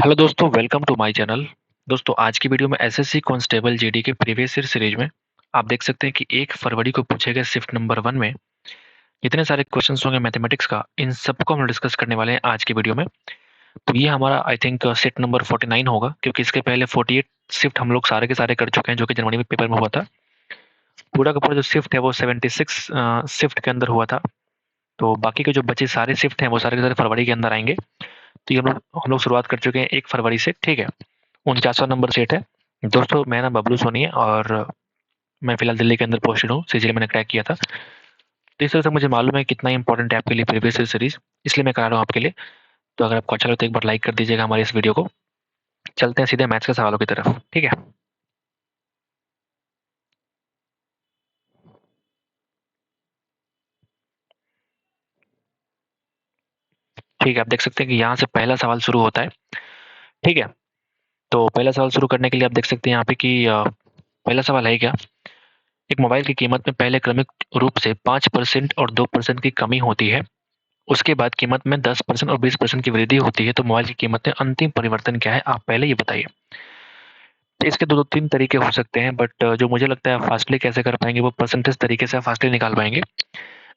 Hello दोस्तों, welcome to my channel. दोस्तों, आज की वीडियो में एसएससी कांस्टेबल जीडी के प्रीवियस ईयर सीरीज में आप देख सकते हैं कि 1 फरवरी को पूछे गए शिफ्ट नंबर 1 में जितने सारे क्वेश्चंस होंगे मैथमेटिक्स का, इन सबको हम डिस्कस करने वाले हैं आज की वीडियो में। तो ये हमारा आई थिंक सेट नंबर 49 होगा, क्योंकि इसके पहले 48 शिफ्ट हम लोग सारे के सारे कर चुके हैं, जो कि जनवरी में पेपर में हुआ था। पूरा का पूरा जो शिफ्ट है वो 76 शिफ्ट के अंदर हुआ था। तो बाकी के जो बचे सारे शिफ्ट हैं वो सारे के सारे फरवरी के अंदर आएंगे। तो ये हम लोग शुरुआत कर चुके हैं 1 फरवरी से। ठीक है, 49वां नंबर सेट है। दोस्तों, मेरा नाम बबलू सोनी है और मैं फिलहाल दिल्ली के अंदर पोस्टेड हूँ। सीजीएल मैंने क्रैक किया था। तो इस तरह से मुझे मालूम है कितना इंपॉर्टेंट है आपके लिए प्रीवियस ईयर सीरीज, इसलिए मैं करा रहा हूँ आपके लिए। तो अगर आपको अच्छा लगे तो एक बार लाइक कर दीजिएगा हमारे इस वीडियो को। चलते हैं सीधे मैथ्स के सवालों की तरफ। ठीक है, ठीक है। आप देख सकते हैं कि यहाँ से पहला सवाल शुरू होता है। ठीक है, तो पहला सवाल शुरू करने के लिए आप देख सकते हैं यहाँ पे कि पहला सवाल है क्या। एक मोबाइल की कीमत में पहले क्रमिक रूप से 5% और 2% की कमी होती है। उसके बाद कीमत में 10% और 20% की वृद्धि होती है। तो मोबाइल की कीमत में अंतिम परिवर्तन क्या है, आप पहले ये बताइए। तो इसके दो तीन तरीके हो सकते हैं, बट जो मुझे लगता है फास्टली कैसे कर पाएंगे वो परसेंटेज तरीके से फास्टली निकाल पाएंगे।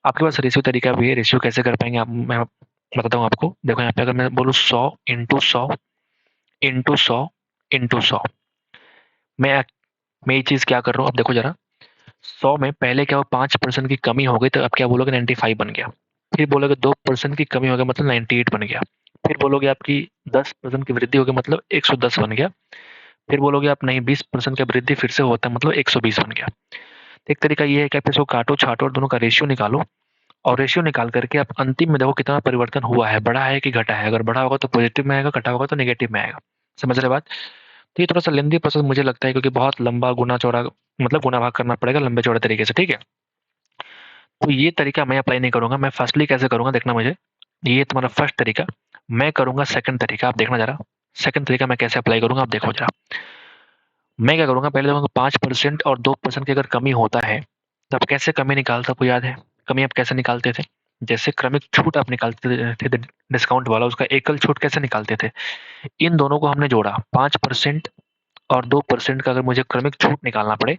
आपके पास रेशियो तरीका भी है। रेशियो कैसे कर पाएंगे आप, मैं बताता हूँ आपको। देखो यहाँ पे अगर मैं बोलूँ 100 × 100 × 100 मैं मैं ये चीज क्या कर रहा हूँ, अब देखो जरा। 100 में पहले क्या हुआ, 5% की कमी हो गई, तो अब क्या बोलोगे 95 बन गया। फिर बोलोगे 2% की कमी हो गया, मतलब 98 बन गया। फिर बोलोगे आपकी 10% की वृद्धि हो गई, मतलब 110 बन गया। फिर बोलोगे आप नहीं, 20% का वृद्धि फिर से होता है, मतलब 120 बन गया। एक तरीका ये है कि आप इसको काटो छाटो और दोनों का रेशियो निकालो। और रेशियो निकाल करके आप अंतिम में देखो कितना परिवर्तन हुआ है, बढ़ा है कि घटा है। अगर बढ़ा होगा तो पॉजिटिव में आएगा, घटा होगा तो नेगेटिव में आएगा। समझ रहे बात। तो ये थोड़ा सा लेंदी प्रोसेस मुझे लगता है, क्योंकि बहुत लंबा गुना चौड़ा, मतलब गुना भाग करना पड़ेगा लंबे चौड़े तरीके से। ठीक है, तो ये तरीका मैं अप्लाई नहीं करूंगा। मैं फर्स्टली कैसे करूंगा देखना मुझे। ये तुम्हारा फर्स्ट तरीका। मैं करूंगा सेकंड तरीका, आप देखना जरा। सेकंड तरीका मैं कैसे अप्लाई करूंगा, आप देखो जरा। मैं क्या करूंगा, पहले देखूंगा 5% और 2% की अगर कमी होता है तो आप कैसे कमी निकालते, आपको याद है कमी आप कैसे निकालते थे। जैसे क्रमिक छूट आप निकालते थे, डिस्काउंट वाला, उसका एकल छूट कैसे निकालते थे। इन दोनों को हमने जोड़ा, 5% और 2% का अगर मुझे क्रमिक छूट निकालना पड़े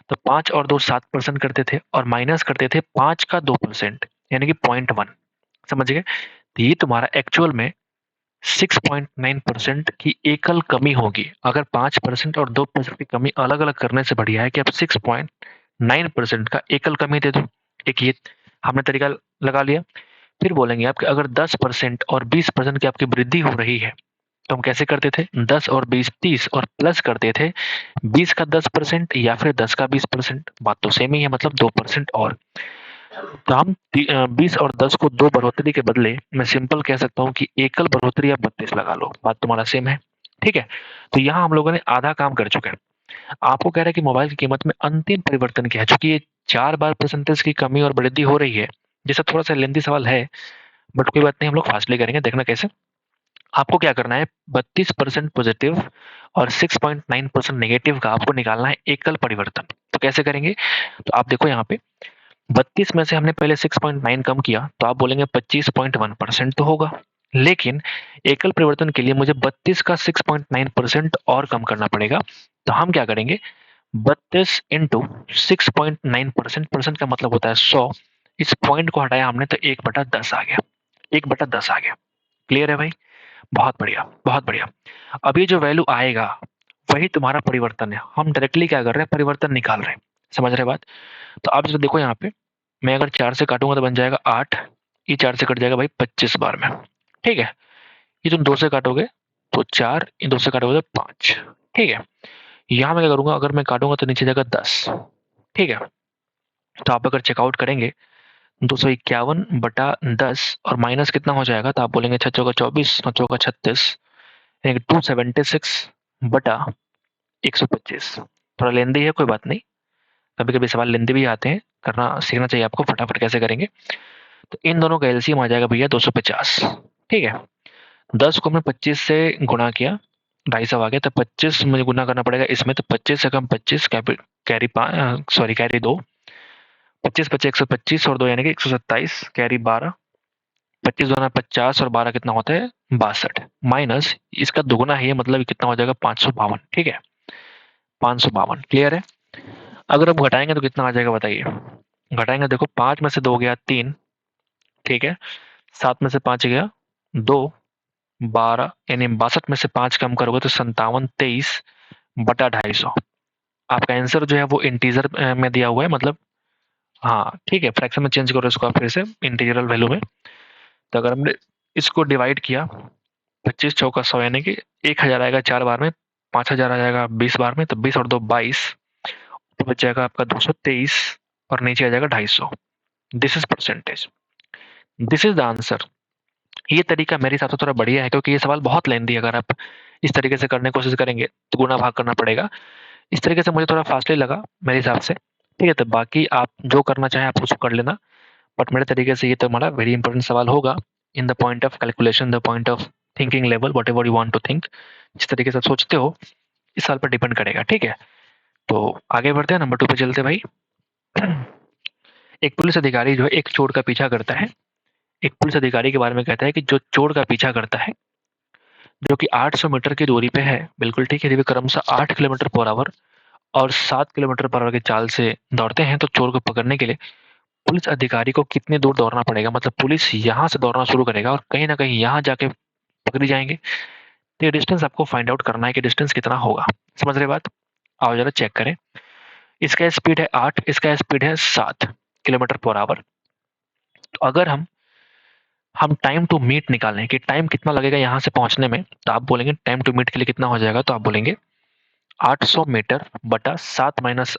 तो 5 और 2 7% करते थे, और माइनस करते थे 5 का 2%, यानी कि 0.1। समझ गए। तो ये तुम्हारा एक्चुअल में 6.9% की एकल कमी होगी। अगर 5% और 2% की कमी अलग अलग करने से बढ़िया है कि आप 6.9% का एकल कमी दे दो। एक ये हमने तरीका लगा लिया। फिर बोलेंगे आप कि अगर 10% और 20% की आपकी वृद्धि हो रही है तो हम कैसे करते थे, 10 और 20 30 और प्लस करते थे 20 का 10% या फिर 10 का 20%। बात तो सेम ही है, मतलब 2% और। तो हम 20 और 10 को दो बढ़ोतरी के बदले मैं सिंपल कह सकता हूँ कि एकल बढ़ोतरी आप 32 लगा लो। बात तुम्हारा सेम है। ठीक है, तो यहाँ हम लोगों ने आधा काम कर चुके हैं। आपको कह रहा है कि मोबाइल की कीमत में अंतिम परिवर्तन क्या है, चूंकि ये 4 बार परसेंटेज की कमी और वृद्धि हो रही है। जैसा थोड़ा सा लेंथी सवाल है, बट कोई बात नहीं, हम लोग फास्टली करेंगे। देखना कैसे। आपको क्या करना है, 32% पॉजिटिव और 6.9% नेगेटिव का आपको निकालना है एकल परिवर्तन। तो कैसे करेंगे, तो आप देखो यहाँ पे 32 में से हमने पहले 6.9 कम किया, तो आप बोलेंगे 25.1% तो होगा। लेकिन एकल परिवर्तन के लिए मुझे 32 का 6.9% और कम करना पड़ेगा। तो हम क्या करेंगे, 32 इंटू 6.9%, परसेंट का मतलब होता है 100। इस पॉइंट को हटाया हमने तो 1/10 आ गया। 1/10 आ गया। क्लियर है भाई। बहुत बढ़िया, बहुत बढ़िया। अब ये जो वैल्यू आएगा वही तुम्हारा परिवर्तन है। हम डायरेक्टली क्या कर रहे हैं, परिवर्तन निकाल रहे हैं। समझ रहे बात। तो आप जरा देखो यहाँ पे, मैं अगर 4 से काटूंगा तो बन जाएगा 8। ये 4 से कट जाएगा भाई 25 बार में। ठीक है, ये तुम 2 से काटोगे तो 4, ये 2 से काटोगे तो 5। ठीक है, यहाँ मैं क्या करूंगा, अगर मैं काटूंगा तो नीचे जाएगा 10। ठीक है, तो आप अगर चेकआउट करेंगे 251/10 और माइनस कितना हो जाएगा, तो आप बोलेंगे 6 चौका 24, 9 चौका 36, यानी 276/125। थोड़ा लेंदी है, कोई बात नहीं। कभी कभी सवाल लेंदी भी आते हैं, करना सीखना चाहिए आपको। फटाफट कैसे करेंगे, तो इन दोनों का एलसीएम आ जाएगा भैया 250। ठीक है, 10 को हमने 25 से गुणा किया, 250 आ गया। तो 25 मुझे गुना करना पड़ेगा इसमें, तो 25 से कम 25, कैरी सॉरी कैरी 2, 25 25 125 और 2 यानी कि 127, कैरी 12, 25 दूना 50 और 12 कितना होता है 62 माइनस इसका दुगुना है, मतलब कितना हो जाएगा 552। ठीक है, 552 क्लियर है। अगर हम घटाएंगे तो कितना आ जाएगा बताइए। घटाएंगे, देखो 5 में से 2 गया 3, ठीक है, 7 में से 5 गया 2, 12 यानी 62 में से 5 कम करोगे तो 57 23 बटा 250। आपका आंसर जो है वो इंटीजर में दिया हुआ है, मतलब हाँ ठीक है, फ्रैक्शन में चेंज करो इसको आप फिर से इंटीजरल वैल्यू में। तो अगर हमने इसको डिवाइड किया 25 चौका 100 यानी कि 1000 आएगा 4 बार में, 5000 आ जाएगा 20 बार में, तो 20 और 2 22, तो बच जाएगा आपका 223 और नीचे आ जाएगा 250। This is percentage, this is the answer. ये तरीका मेरे हिसाब से थोड़ा बढ़िया है, क्योंकि ये सवाल बहुत लेंदी है। अगर आप इस तरीके से करने की कोशिश करेंगे तो गुना भाग करना पड़ेगा। इस तरीके से मुझे थोड़ा फास्टली लगा मेरे हिसाब से। ठीक है, तो बाकी आप जो करना चाहें आप उसको कर लेना, बट मेरे तरीके से ये तो हमारा वेरी इंपॉर्टेंट सवाल होगा in the point of calculation, the point of thinking level, whatever you want to think. जिस तरीके से आप सोचते हो इस सवाल पर डिपेंड करेगा। ठीक है, तो आगे बढ़ते हैं, नंबर 2 पे चलते हैं भाई। एक पुलिस अधिकारी जो है एक चोर का पीछा करता है। एक पुलिस अधिकारी के बारे में कहता है कि जो चोर का पीछा करता है, जो कि 800 मीटर की दूरी पे है, बिल्कुल ठीक है, क्रमशः 8 किलोमीटर पर आवर और 7 किलोमीटर पर आवर की चाल से दौड़ते हैं, तो चोर को पकड़ने के लिए पुलिस अधिकारी को कितनी दूर दौड़ना पड़ेगा। मतलब पुलिस यहाँ से दौड़ना शुरू करेगा और कहीं ना कहीं यहाँ जाके पकड़ी जाएंगे, तो ये डिस्टेंस आपको फाइंड आउट करना है कि डिस्टेंस कितना होगा। समझ रहे बात? आओ जरा चेक करें। इसका स्पीड है 8, इसका स्पीड है 7 किलोमीटर पर आवर। तो अगर हम टाइम टू मीट निकालें कि टाइम कितना लगेगा यहाँ से पहुंचने में, तो आप बोलेंगे टाइम टू मीट के लिए कितना हो जाएगा, तो आप बोलेंगे 800 मीटर बटा 7 माइनस,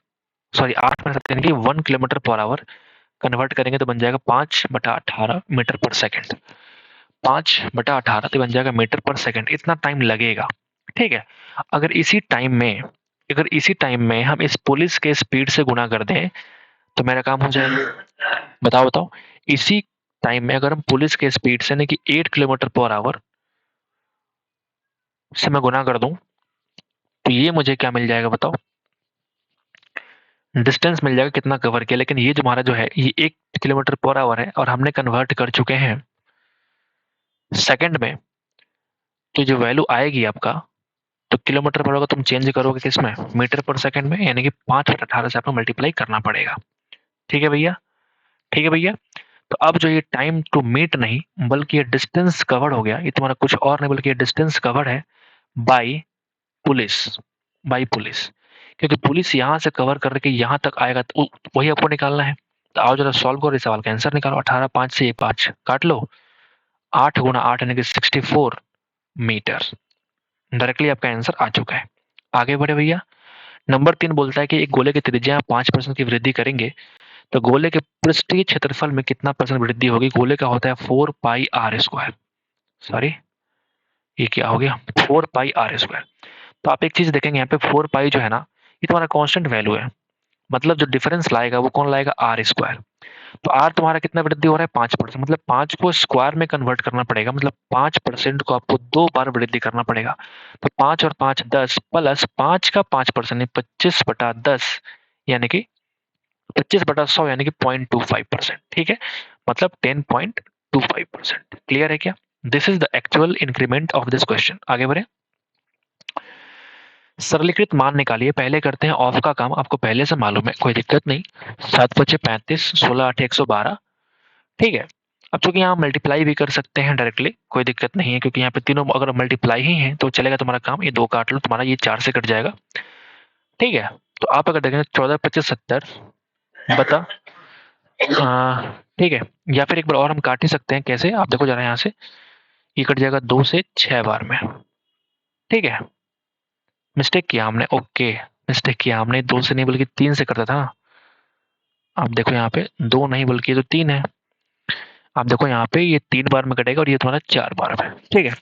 सॉरी 8 माइनस यानी कि 1 किलोमीटर पर आवर कन्वर्ट करेंगे तो बन जाएगा 5/18 मीटर पर सेकंड। 5/18 तो बन जाएगा मीटर पर सेकंड, इतना टाइम लगेगा। ठीक है, अगर इसी टाइम में हम इस पुलिस के स्पीड से गुना कर दें तो मेरा काम हो जाएगा। बताओ बताओ, इसी टाइम में अगर हम पुलिस के स्पीड से, यानी कि 8 किलोमीटर पर आवर से मैं गुना कर दूं तो ये मुझे क्या मिल जाएगा बताओ। डिस्टेंस मिल जाएगा कितना कवर किया, लेकिन ये जो हमारा जो है ये 1 किलोमीटर पर आवर है और हमने कन्वर्ट कर चुके हैं सेकंड में। तो जो वैल्यू आएगी आपका, तो किलोमीटर पर होगा, तुम चेंज करोगे किसमें, मीटर पर सेकंड में, यानी कि 5/18 से आपको मल्टीप्लाई करना पड़ेगा। ठीक है भैया, ठीक है भैया। तो अब जो ये टाइम टू मीट नहीं बल्कि ये डिस्टेंस कवर्ड हो गया, ये तुम्हारा कुछ और नहीं बल्कि ये डिस्टेंस कवर्ड है बाई पुलिस, बाई पुलिस। क्योंकि पुलिस यहाँ से कवर करके यहाँ तक आएगा तो वही आपको निकालना है। तो आओ जरा सॉल्व करो, इस सवाल का आंसर निकालो। 18 5 से 5 काट लो, 8 गुना 8 यानी कि 64 मीटर। डायरेक्टली आपका आंसर आ चुका है। आगे बढ़े भैया। नंबर 3 बोलता है कि एक गोले की त्रिज्या 5% की वृद्धि करेंगे तो गोले के पृष्ठीय क्षेत्रफल में कितना परसेंट वृद्धि होगी। गोले का होता है 4πr²। सॉरी, ये क्या हो गया, 4πr²। तो आप एक चीज देखेंगे यहाँ पे 4π जो है ना, ये तुम्हारा कांस्टेंट वैल्यू है, मतलब जो डिफरेंस लाएगा वो कौन लाएगा, r²। तो r तुम्हारा कितना वृद्धि हो रहा है 5%, मतलब 5 को स्क्वायर में कन्वर्ट करना पड़ेगा, मतलब 5% को आपको 2 बार वृद्धि करना पड़ेगा। तो 5 और 5 10 प्लस 5 का 5% 25/10 यानी कि 25/100 यानी कि 0.25%। ठीक है, मतलब 10.25%। क्लियर है क्या? This is the actual increment of this question. आगे बढ़े। सरलीकृत मान निकालिए। पहले करते हैं ऑफ का काम, आपको पहले से मालूम है, कोई दिक्कत नहीं। 7×5 = 35, 16×8 = 112। ठीक है, अब चूंकि यहाँ मल्टीप्लाई भी कर सकते हैं डायरेक्टली, कोई दिक्कत नहीं है, क्योंकि यहाँ पे तीनों अगर मल्टीप्लाई ही है तो चलेगा तुम्हारा काम। ये 2 काट लो, तुम्हारा ये 4 से कट जाएगा। ठीक है, तो आप अगर देखें 14×25 = 70 बता, ठीक है, या फिर एक बार और हम काट ही सकते हैं। कैसे, आप देखो जरा यहाँ से, ये कट जाएगा 2 से 6 बार में। ठीक है, मिस्टेक किया हमने, ओके मिस्टेक किया हमने, 2 से नहीं बल्कि 3 से करता था। आप देखो यहाँ पे 2 नहीं बल्कि ये तो 3 है। आप देखो यहाँ पे ये 3 बार में कटेगा और ये तुम्हारा 4 बार में। ठीक है,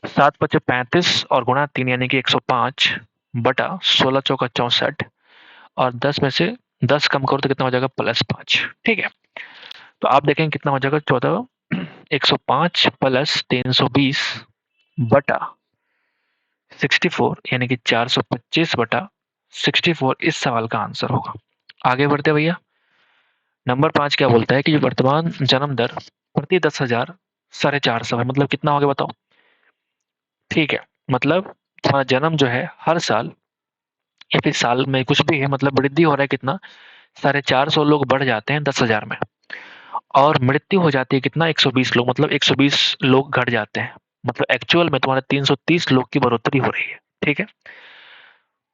7×5 = 35 और गुणा 3 यानी कि 105 बटा 16×4 = 64 और 10 में से 10 कम करो तो कितना हो जाएगा, +5। ठीक है, तो आप देखेंगे कितना हो जाएगा, 105 प्लस 320 बटा 64 यानी कि 425 बटा 64 इस सवाल का आंसर होगा। आगे बढ़ते भैया। नंबर 5 क्या बोलता है कि जो वर्तमान जन्म दर प्रति 10,000 450 है, मतलब कितना हो गया बताओ। ठीक है, मतलब तुम्हारा जन्म जो है हर साल या फिर साल में कुछ भी है, मतलब वृद्धि हो रहा है कितना, 450 लोग बढ़ जाते हैं 10,000 में, और मृत्यु हो जाती है कितना, 120 लोग, मतलब 120 लोग घट जाते हैं, मतलब एक्चुअल में तुम्हारे 330 लोग की बढ़ोतरी हो रही है। ठीक है,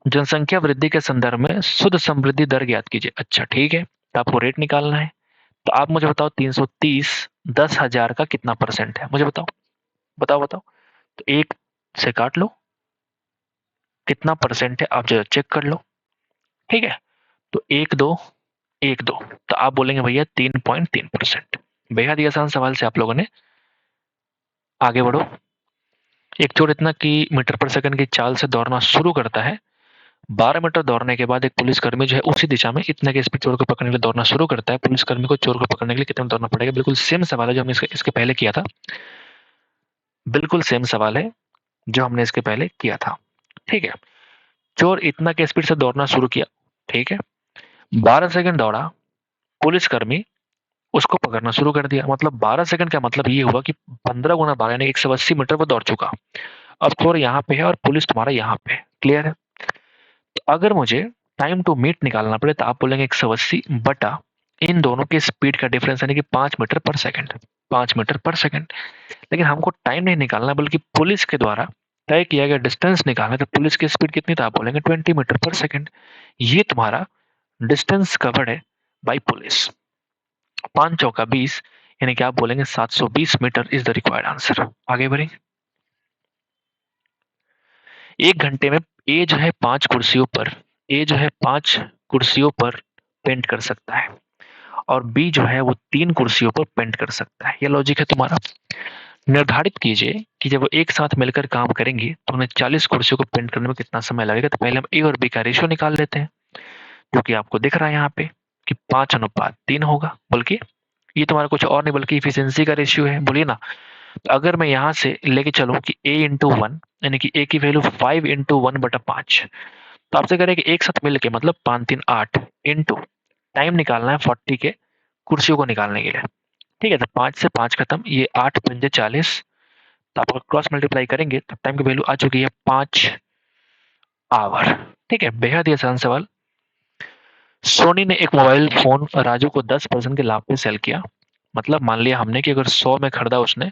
जनसंख्या वृद्धि के संदर्भ में शुद्ध समृद्धि दर ज्ञात कीजिए। अच्छा ठीक है, तो आपको रेट निकालना है, तो आप मुझे बताओ 330 10,000 का कितना परसेंट है, मुझे बताओ, बताओ बताओ। तो एक से काट लो, कितना परसेंट है आप जरा चेक कर लो। ठीक है, तो एक दो, एक दो, तो आप बोलेंगे भैया 3.3%। बेहद ही आसान सवाल से आप लोगों ने आगे बढ़ो। एक चोर इतना कि मीटर पर सेकंड की चाल से दौड़ना शुरू करता है, 12 मीटर दौड़ने के बाद एक पुलिसकर्मी जो है उसी दिशा में इतने के स्पीड चोर को पकड़ने के लिए दौड़ना शुरू करता है, पुलिसकर्मी को चोर को पकड़ने के लिए कितना दौड़ना पड़ेगा। बिल्कुल सेम सवाल है जो हमने इसके पहले किया था, बिल्कुल सेम सवाल है जो हमने इसके पहले किया था। ठीक है, चोर इतना के स्पीड से दौड़ना शुरू किया, ठीक है, 12 सेकंड दौड़ा, पुलिसकर्मी उसको पकड़ना शुरू कर दिया, मतलब 12 सेकंड का मतलब ये हुआ कि 15 गुना 12 यानी 180 मीटर वो दौड़ चुका। अब चोर यहाँ पे है और पुलिस तुम्हारा यहाँ पे है, क्लियर है। तो अगर मुझे टाइम टू मीट निकालना पड़े तो आप बोलेंगे 180 बटा इन दोनों के स्पीड का डिफरेंस यानी कि 5 मीटर पर सेकंड, 5 मीटर पर सेकंड। लेकिन हमको टाइम नहीं निकालना बल्कि पुलिस के द्वारा तय किया गया डिस्टेंस निकालना है, तो पुलिस की स्पीड कितनी, तो आप बोलेंगे 20 मीटर पर सेकंड। ये तुम्हारा डिस्टेंस कवर्ड है बाई पुलिस। 5 चौका 20 यानी कि आप बोलेंगे 720 metre is the required answer. आगे बढ़े। एक घंटे में ए जो है 5 कुर्सियों पर, ए जो है 5 कुर्सियों पर पेंट कर सकता है, और बी जो है वो 3 कुर्सियों पर पेंट कर सकता है। ये लॉजिक है तुम्हारा। निर्धारित कीजिए कि जब वो एक साथ मिलकर काम करेंगे तो उन्हें 40 कुर्सियों को पेंट करने में कितना समय लगेगा। तो पहले हम ए और बी का रेशियो निकाल लेते हैं, जो कि आपको दिख रहा है यहाँ पे कि 5:3 होगा, बल्कि ये तुम्हारा कुछ और नहीं बल्कि इफिशियंसी का रेशियो है। बोलिए ना, तो अगर मैं यहाँ से लेके चलूं कि a इंटू वन यानी कि a की वैल्यू 5 इंटू 1/5, तो आपसे करें कि एक साथ मिल के मतलब 5 3 8 इंटू टाइम निकालना है 40 के कुर्सियों को निकालने के लिए। ठीक है, तो 5 से 5 खत्म, ये 8×5 = 40, तो आप क्रॉस मल्टीप्लाई करेंगे तो टाइम की वैल्यू आ चुकी है 5 आवर। ठीक है, बेहद ही आसान सवाल। सोनी ने एक मोबाइल फोन राजू को 10% के लाभ पे सेल किया, मतलब मान लिया हमने कि अगर 100 में खरीदा उसने,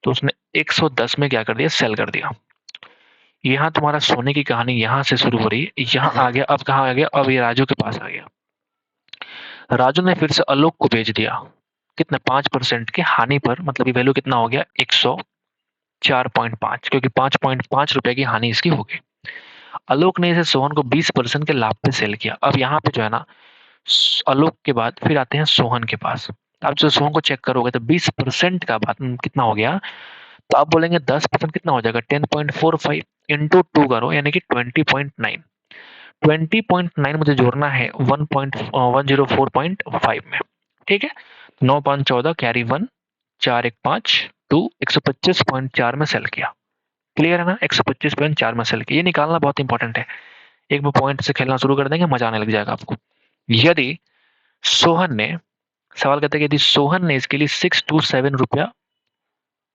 तो उसने 110 में क्या कर दिया, सेल कर दिया। यहाँ तुम्हारा सोने की कहानी यहाँ से शुरू हो रही है, यहाँ आ गया, अब कहाँ आ गया, अब ये राजू के पास आ गया। राजू ने फिर से आलोक को बेच दिया, कितने, 5% के हानि पर, मतलब ये वैल्यू कितना हो गया, 104.5, क्योंकि 5.5 रुपए की हानि इसकी हो गई। आलोक ने इसे सोहन को 20% के लाभ पे सेल किया। अब यहाँ पे जो है ना, आलोक के बाद फिर आते हैं सोहन के पास। आप जो सोहन को चेक करोगे तो 20% का बात कितना हो गया, तो आप बोलेंगे 10% कितना हो जाएगा, 10.45 इंटू 2 करो यानी कि 20.9। 20.9 मुझे जोड़ना है 104.5 में। ठीक है, 9 5 14 कैरी 1, 4 1 5 2, 125.4 में सेल किया। क्लियर है ना, 125.4 में सेल किया। ये निकालना बहुत इंपॉर्टेंट है, एक बार पॉइंट से खेलना शुरू कर देंगे मजा आने लग जाएगा आपको। यदि सोहन ने, सवाल कहता है कि यदि सोहन ने इसके लिए 627 रुपया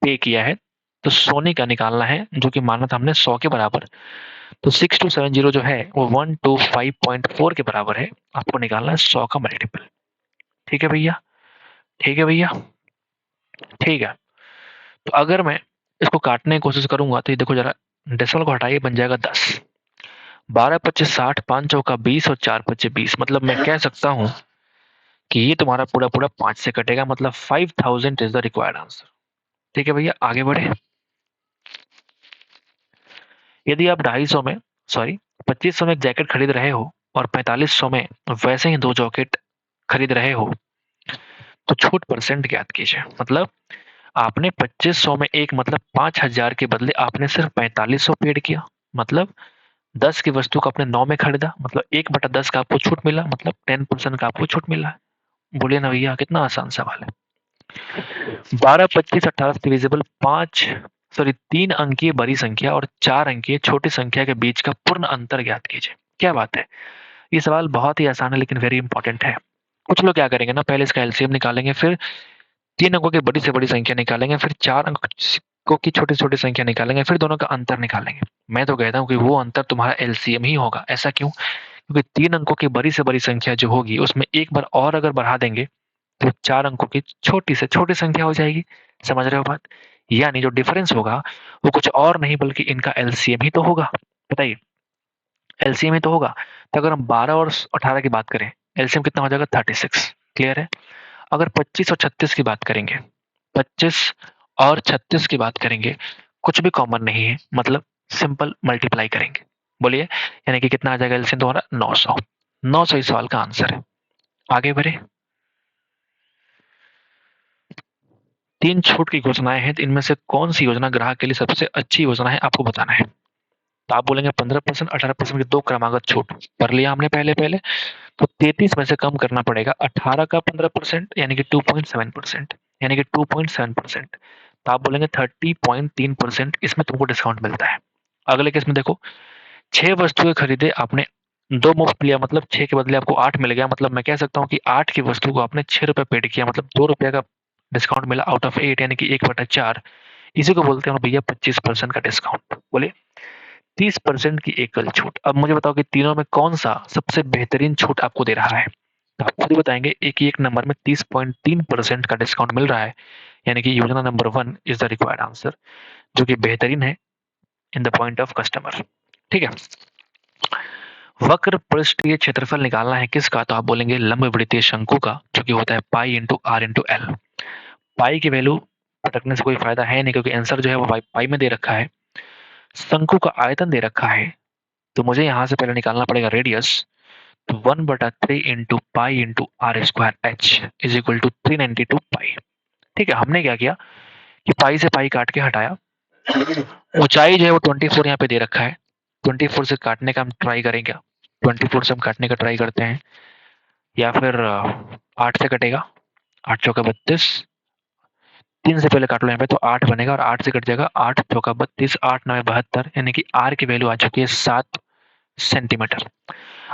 पे किया है, तो सोनी का निकालना है, जो कि माना था हमने 100 के बराबर। तो 6270 जो है वो 125.4 के बराबर है। आपको निकालना है 100 का मल्टीपल। ठीक है भैया, ठीक है भैया, ठीक है। तो अगर मैं इसको काटने की कोशिश करूंगा तो ये देखो जरा, डेसिमल को हटाइए, बन जाएगा 10। 12 25 60, 5 चौका 20 और 4 पच्चे 20, मतलब मैं कह सकता हूं कि ये तुम्हारा पूरा पूरा 5 से कटेगा, मतलब 5000 इज द रिक्वायर्ड आंसर। ठीक है भैया, आगे बढ़े। यदि आप 250 में, सॉरी 2500 में एक जैकेट खरीद रहे हो और 4500 में वैसे ही 2 जैकेट खरीद रहे हो, तो छूट परसेंट ज्ञात कीजिए। मतलब आपने 2500 में एक, मतलब 5000 के बदले आपने सिर्फ 4500 पेड किया, मतलब 10 की वस्तु को आपने 9 में खरीदा, मतलब 1/10 का आपको छूट मिला, मतलब 10% का आपको छूट मिला है। बोलिए ना भैया, कितना आसान सवाल है। 12 25 18 डिविजिबल 5, सॉरी 3 अंकीय बड़ी संख्या और 4 अंकीय छोटी संख्या के बीच का पूर्ण अंतर ज्ञात कीजिए। क्या बात है, ये सवाल बहुत ही आसान है लेकिन वेरी इंपॉर्टेंट है। कुछ लोग क्या करेंगे ना, पहले इसका एलसीएम निकालेंगे, फिर 3 अंकों की बड़ी से बड़ी संख्या निकालेंगे, फिर 4 अंकों की छोटी से छोटी संख्या निकालेंगे, फिर दोनों का अंतर निकालेंगे। मैं तो कहता हूँ कि वो अंतर तुम्हारा एलसीएम ही होगा। ऐसा क्यों? क्योंकि 3 अंकों की बड़ी से बड़ी संख्या जो होगी उसमें एक बार और अगर बढ़ा देंगे तो 4 अंकों की छोटी से छोटी संख्या हो जाएगी। समझ रहे हो बात? यानी जो डिफरेंस होगा वो कुछ और नहीं बल्कि इनका एलसीएम ही तो होगा। बताइए, एलसीएम ही तो होगा। तो अगर हम 12 और 18 की बात करें, एलसीएम कितना हो जाएगा? 36। क्लियर है? अगर 25 और 36 की बात करेंगे, 25 और 36 की बात करेंगे, कुछ भी कॉमन नहीं है, मतलब सिंपल मल्टीप्लाई करेंगे। बोलिए, यानी कि कितना आ जाएगा एलसीएम तुम्हारा? 900। 900 इस सवाल का आंसर है। आगे बढ़े। 3 छूट की घोषणाएं हैं, तो इनमें से कौन सी योजना ग्राहक के लिए सबसे अच्छी योजना है, आपको बताना है। तो आप बोलेंगे 15%, 18% की 2 क्रमागत छूट कर लिया हमने पहले पहले। तो 33 में से कम करना पड़ेगा 18 का 15%, यानी कि 2.7%, यानी कि 2.7%। तो आप बोलेंगे 30.3% इसमें तुमको डिस्काउंट मिलता है। अगले केस में देखो, 6 वस्तुएं खरीदे आपने, 2 मुफ्त लिया, मतलब 6 के बदले आपको 8 मिल गया। मतलब मैं कह सकता हूँ कि 8 की वस्तु को आपने 6 रुपए पेड किया, मतलब 2 रुपए का डिस्काउंट मिला आउट ऑफ 8, यानी कि 1/4। इसी को बोलते हैं भैया 25% का डिस्काउंट। बोले 30% की एकल छूट। अब मुझे बताओ कि तीनों में कौन सा सबसे बेहतरीन छूट आपको दे रहा है? तो आप खुद ही बताएंगे। एक नंबर में 30.3% का डिस्काउंट मिल रहा है, यानी कि योजना number 1 is the required answer, जो कि बेहतरीन है इन द पॉइंट ऑफ कस्टमर। ठीक है। वक्र पृष्ठीय क्षेत्रफल निकालना है किसका? तो आप बोलेंगे लंबवृत्तीय शंकु का, जो कि होता है pi into R into L. Pi की वैल्यू पटकने से कोई फायदा है नहीं, क्योंकि आंसर जो है वो पाई में दे रखा है। शंकु का आयतन दे रखा है, तो मुझे यहां से पहले निकालना पड़ेगा रेडियस। तो 1/3 into pi into r square h is equal to 392 pi. ठीक है, हमने क्या किया कि पाई से पाई काट के हटाया। ऊंचाई जो है वो 24 यहाँ पे दे रखा है, 24 से काटने का हम ट्राई करेंगे। 24 से हम काटने का ट्राई करते हैं, या फिर 8 से कटेगा। 8 चौका 32, 3 से पहले काट लो यहाँ पे, तो 8 बनेगा और 8 से कट जाएगा। 8 चौका 32, 8 9 72, यानी कि आर की वैल्यू आ चुकी है 7 सेंटीमीटर।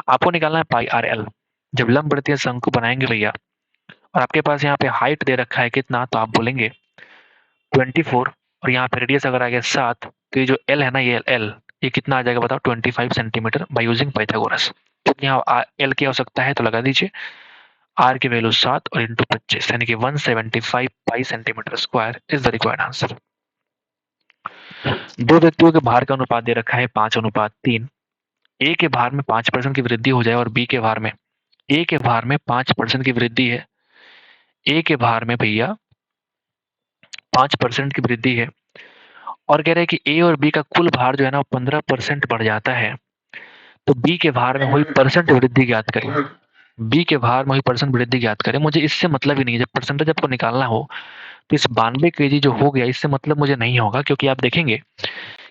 आपको निकालना है पाई आर एल। जब लंबवृत्तीय शंकु बनाएंगे भैया, और आपके पास यहाँ पे हाइट दे रखा है कितना, तो आप बोलेंगे 24, और यहाँ पे रेडियस अगर आ गया 7, तो ये जो एल है ना, ये कितना आ जाएगा बताओ? 25 सेंटीमीटर बाय यूजिंग पाइथागोरस। तो यहाँ एल की आवश्यकता है, तो लगा दीजिए। आर की वैल्यू 7 और इंटू 25, यानी कि 175 पाई centimetre square is the required answer. दो व्यक्तियों के भार का अनुपात दे रखा है 5:3। ए के भार में 5% की वृद्धि हो जाए और बी के भार में, ए के भार में 5% की वृद्धि है, ए के भार में भैया 5% की वृद्धि है, और कह रहे हैं कि ए और बी का कुल भार जो है ना 15% बढ़ जाता है, तो बी के भार में हुई परसेंट वृद्धि ज्ञात करें। बी के भार में हुई परसेंट वृद्धि ज्ञात करें। मुझे इससे मतलब ही नहीं है, जब परसेंटेज आपको निकालना हो तो इस 92 केजी जो हो गया इससे मतलब मुझे नहीं होगा, क्योंकि आप देखेंगे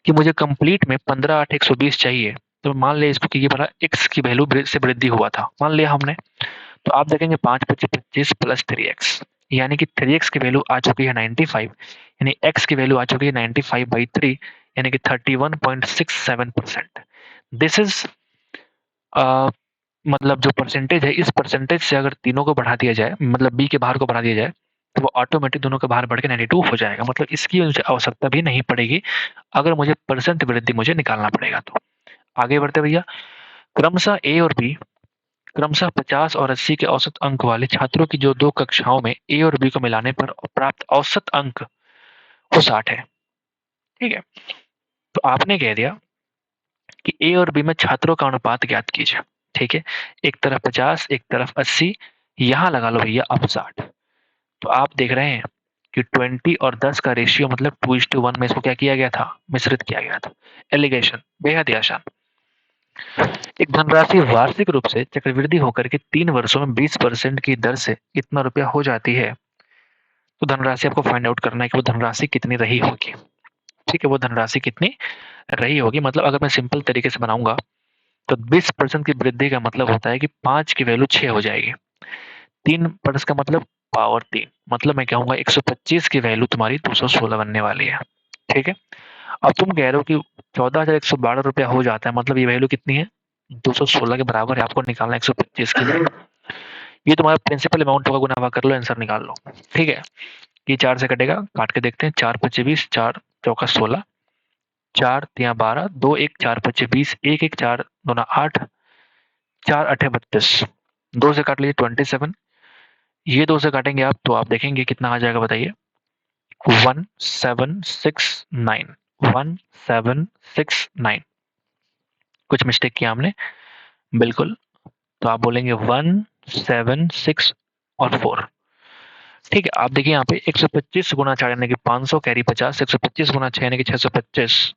कि मुझे कंप्लीट में 15 8 120 चाहिए। तो मान लिया इसको कि ये भला एक्स की वैल्यू से वृद्धि हुआ था, मान लिया हमने। तो आप देखेंगे 5 25 25 प्लस 3x, यानी कि 3x की वैल्यू आ चुकी है 95, यानी x की वैल्यू आ चुकी है 95/3, यानी कि 31.67%। दिस इज मतलब जो परसेंटेज है, इस परसेंटेज से अगर तीनों को बढ़ा दिया जाए, मतलब बी के भार को बढ़ा दिया जाए, तो वो ऑटोमेटिक दोनों का भार बढ़ के 92 हो जाएगा। मतलब इसकी मुझे आवश्यकता भी नहीं पड़ेगी, अगर मुझे परसेंट वृद्धि मुझे निकालना पड़ेगा तो। आगे बढ़ते भैया। क्रमशः ए और बी, क्रमशः 50 और 80 के औसत अंक वाले छात्रों की जो 2 कक्षाओं में ए और बी को मिलाने पर प्राप्त औसत अंक वो 60 है। ठीक है, तो आपने कह दिया कि ए और बी में छात्रों का अनुपात ज्ञात कीजिए। ठीक है, एक तरफ 50, एक तरफ 80, यहां लगा लो भैया अब 60। तो आप देख रहे हैं कि 20 और 10 का रेशियो, मतलब 2:1 में इसको क्या किया गया था? मिश्रित किया गया था। एलिगेशन बेहद ही आसान। एक धनराशि वार्षिक रूप से चक्रवृद्धि होकर के 3 वर्षों में 20% की दर से इतना रुपया हो जाती है, तो धनराशि आपको फाइंड आउट करना है कि वो धनराशि कितनी रही होगी। ठीक है, वो धनराशि कितनी रही होगी। मतलब अगर मैं सिंपल तरीके से बनाऊंगा, तो 20% की वृद्धि का मतलब होता है कि 5 की वैल्यू 6 हो जाएगी। 3% का मतलब पावर 3, मतलब मैं कहूंगा 125 की वैल्यू तुम्हारी 216 बनने वाली है। ठीक है, अब तुम कह रहे हो कि 14,112 रुपया हो जाता है, मतलब ये वैल्यू कितनी है? 216 के बराबर है। आपको निकालना 125 की वैल्यू। ये तुम्हारा प्रिंसिपल अमाउंट होगा, गुना कर लो, आंसर निकाल लो। ठीक है, ये 4 से कटेगा, काट के देखते हैं। 4 पच्चे 20, 4 चौका 16, 4 तिया 12, 2 1 4 पच्चे 20, 1 1 4 दूना 8, 4 अठे 32, 2 से काट लीजिए 27। ये 2 से काटेंगे आप तो आप देखेंगे कितना आ जाएगा, बताइए। 1769, 1769। कुछ मिस्टेक किया हमने, बिल्कुल। तो आप बोलेंगे 176 और 4। ठीक है, आप देखिए यहाँ पे 125 गुना 4 यानी कि 500 कैरी 50, 125 गुना 6 यानी कि 625,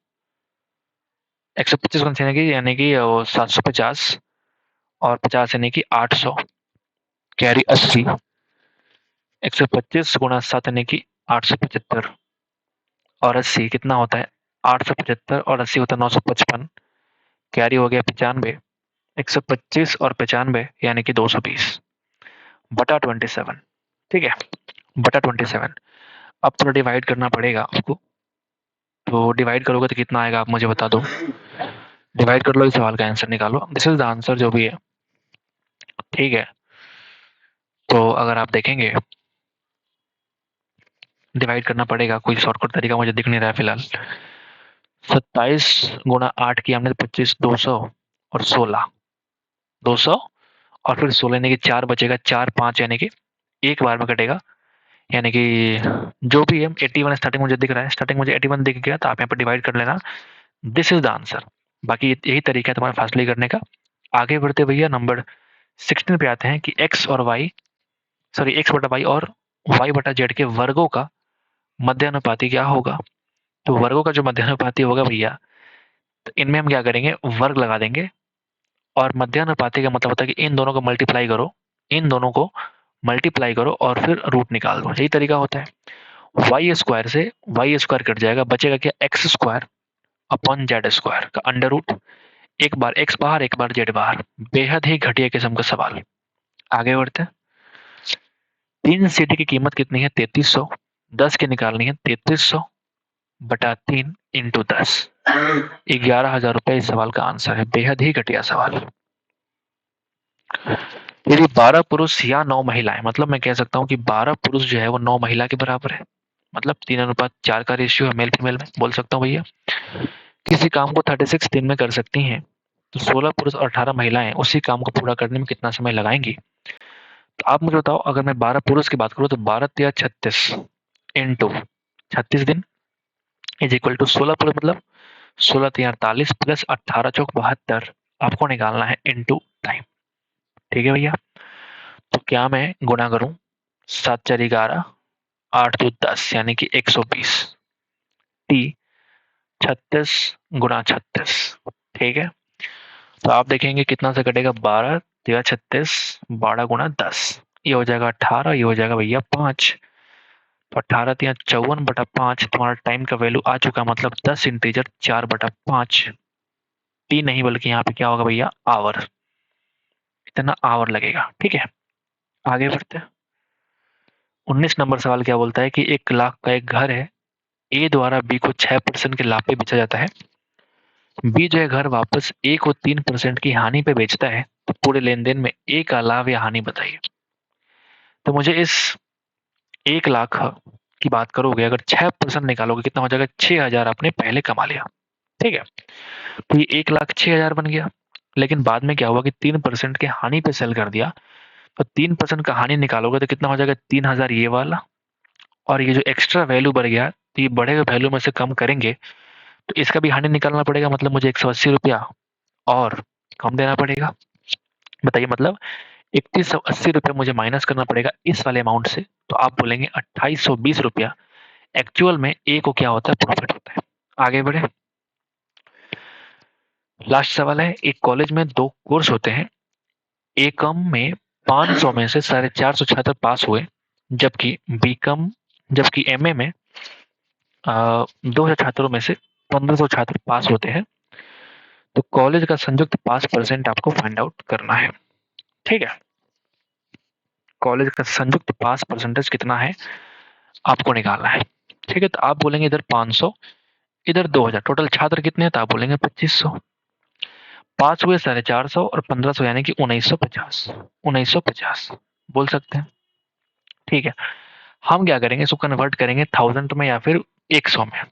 125 गुना 6 यानी कि 750 और 50 यानी कि 800 कैरी 80, 125 गुना 7 यानी कि 875 और 80 कितना होता है, 875 और 80 होता है 955, कैरी हो गया 95, 125 और 95 यानी कि 220 बटा 27। ठीक है, बटा 27। अब थोड़ा डिवाइड करना पड़ेगा आपको, तो डिवाइड करोगे तो कितना आएगा आप मुझे बता दो। डिवाइड कर लो, इस सवाल का आंसर निकालो। दिस इज द आंसर जो भी है। ठीक है, तो अगर आप देखेंगे डिवाइड करना पड़ेगा, कोई शॉर्टकट तरीका मुझे दिख नहीं रहा है फिलहाल। 27 गुना 8 की हमने 25, 200 और 16, 200 और फिर 16 यानी कि 4 बचेगा, 4 5 यानी कि एक बार में कटेगा, यानी कि जो भी है 81 स्टार्टिंग मुझे दिख रहा है, स्टार्टिंग मुझे 81 दिख गया, तो आप यहाँ पर डिवाइड कर लेना। This is the answer. बाकी यही तरीका है तुम्हारा फासले करने का। आगे बढ़ते भैया नंबर 16 पे आते हैं कि एक्स और वाई, सॉरी एक्स बटा वाई और वाई बटा जेड के वर्गों का मध्यानुपाती क्या होगा। तो वर्गों का जो मध्यानुपाती होगा भैया, तो इनमें हम क्या करेंगे, वर्ग लगा देंगे। और मध्यानुपाती का मतलब होता है कि इन दोनों को मल्टीप्लाई करो, इन दोनों को मल्टीप्लाई करो और फिर रूट निकाल दो, यही तरीका होता है। वाई स्क्वायर से वाई स्क्वायर कट जाएगा, बचेगा क्या, x square upon Z square का अंडर रूट। एक बार एक्स बाहर, एक बार जेड बाहर। बेहद ही घटिया किस्म का सवाल। आगे बढ़ते हैं। 3 सीटी की कीमत कितनी है, 3300। 10 की निकालनी है, 3300 बटा 3 इंटू 10, 11,000 रुपए इस सवाल का आंसर है। बेहद ही घटिया सवाल। यदि 12 पुरुष या 9 महिलाएं, मतलब मैं कह सकता हूँ कि 12 पुरुष जो है वो 9 महिला के बराबर है, मतलब 3:4 का रेशियो है मेल फीमेल में, बोल सकता हूँ भैया। किसी काम को 36 दिन में कर सकती हैं, तो 16 पुरुष और 18 महिलाएं उसी काम को पूरा करने में कितना समय लगाएंगी। तो आप मुझे बताओ, अगर मैं 12 पुरुष की बात करूँ तो 12 या 36 इंटू 36 दिन इज इक्वल टू 16 पुरुष, मतलब 16 या 48 प्लस 18 चौक 72 आपको निकालना है इंटू टाइम। ठीक है भैया, तो क्या मैं गुना करूं, 7 4 11, 8 2 10 यानी कि 120 टी 36 गुना 36। ठीक है, तो आप देखेंगे कितना से कटेगा, 12 या 36, 12 गुना 10, ये हो जाएगा 18, ये हो जाएगा भैया 5। तो 18 या 54 बटा 5, तुम्हारा टाइम का वैल्यू आ चुका, मतलब 10 इंटीजर 4 बटा 5। टी नहीं बल्कि यहाँ पे क्या होगा भैया, आवर, इतना आवर लगेगा। ठीक है, आगे बढ़ते हैं। 19 नंबर सवाल क्या बोलता है कि 1 लाख का एक घर है, ए द्वारा बी को 6% के लाभ पे बेचा जाता है। बी जो है घर वापस ए को 3% की हानि पे बेचता है, तो पूरे लेन देन में ए का लाभ या हानि बताइए। तो मुझे इस 1 लाख की बात करोगे, अगर 6% निकालोगे कितना हो जाएगा, 6,000 आपने पहले कमा लिया। ठीक है, तो ये 1 लाख 6,000 बन गया। लेकिन बाद में क्या हुआ कि 3% के हानि पे सेल कर दिया, तो 3% का हानि निकालोगे तो कितना हो जाएगा, 3,000 ये वाला, और ये जो एक्स्ट्रा वैल्यू बढ़ गया, तो ये बढ़े हुए वैल्यू में से कम करेंगे तो इसका भी हानि निकालना पड़ेगा, मतलब मुझे 180 रुपया और कम देना पड़ेगा। बताइए, मतलब 3180 रुपया मुझे माइनस करना पड़ेगा इस वाले अमाउंट से, तो आप बोलेंगे 2820 रुपया एक्चुअल में ए को क्या होता है, प्रॉफिट होता है। आगे बढ़े, लास्ट सवाल है। एक कॉलेज में 2 कोर्स होते हैं, एकम में 500 में से 450 छात्र पास हुए, जबकि बीकॉम जबकि एमए में 2000 छात्रों में से 1500 छात्र पास होते हैं। तो कॉलेज का संयुक्त पास परसेंट आपको फाइंड आउट करना है। ठीक है, कॉलेज का संयुक्त पास परसेंटेज कितना है आपको निकालना है। ठीक है, तो आप बोलेंगे इधर 500, इधर 2000, टोटल छात्र कितने हैं, तो आप बोलेंगे 2500। पास हुए 450 और 1500 यानी कि 1950, 1950 बोल सकते हैं। ठीक है, हम क्या करेंगे, इसको कन्वर्ट करेंगे 1000 में या फिर 100 में।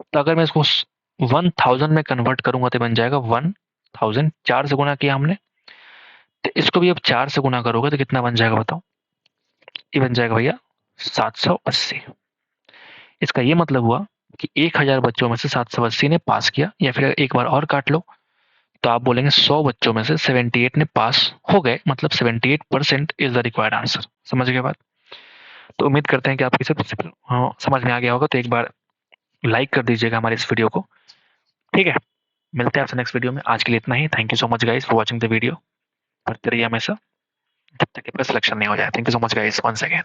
तो अगर मैं इसको 1000 में कन्वर्ट करूंगा तो बन जाएगा 1000, 4 से गुना किया हमने, तो इसको भी अब 4 से गुना करोगे तो कितना बन जाएगा बताओ? ये बन जाएगा भैया 780। इसका ये मतलब हुआ कि 1000 बच्चों में से 780 ने पास किया, या फिर एक बार और काट लो तो आप बोलेंगे 100 बच्चों में से 78 ने पास हो गए, मतलब 78% इज द रिक्वायर्ड आंसर। समझ गए बात? तो उम्मीद करते हैं कि आपकी सब समझ में आ गया होगा। तो एक बार लाइक कर दीजिएगा हमारे इस वीडियो को, ठीक है? मिलते हैं आपसे नेक्स्ट वीडियो में। आज के लिए इतना ही। Thank you so much guys for watching the video. पढ़ते रहिए हमेशा जब तक आपका सिलेक्शन नहीं हो जाए। Thank you so much guys once again.